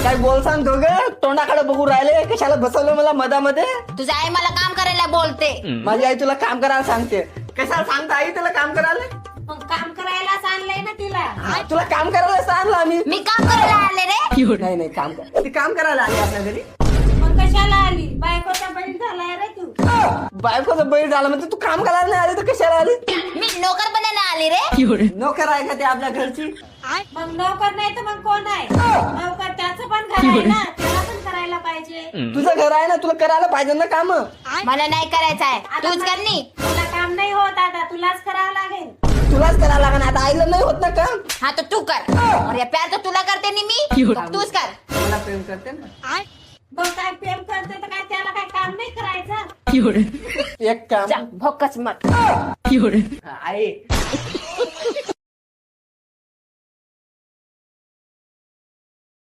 काय बोल सांगतो ग, तोंडाकडे बघू राहिले, कशाला बसवलं मला मधामध्ये? तुझी आई मला काम करायला बोलते. माझी आई तुला काम करायला सांगते. कशाला सांगता आई तुला काम करायला? मग काम करायला आणलंय ना तिला. तुला काम करायला सांगलं आम्ही. मी काम करायला आले रे. नाही काम कर, ती काम करायला आली आपल्या घरी. मग कशाला आली? बायकोचा बैल झालाय रे तू. बायकोचा बैल झाला म्हणजे तू काम करायला नाही आली तर कशाला आली? मी नोकर बनायला आली रे. नोकर आहे का ते आपल्या घरची? मग नोकर नाही तर मग कोण आहे? नोकर त्याचं पण घर आहे ना, त्याला पण करायला पाहिजे. तुझं घर आहे ना, तुला करायला पाहिजे ना काम. मला नाही करायचं आहे, आता तूच कर नी. तुला काम नाही होत, आता तुलाच करावं लागेल. तुलाच करायला लागणार. आता आईला नाही होत ना काम. हा तर तू कर. अरे प्यार तर तुला करते नी मी, तूच कर. मला प्रेम करते ना. मग काय प्रेम करते तर काय त्याला काय काम नाही करायचं? एक काम भोकच मत. आई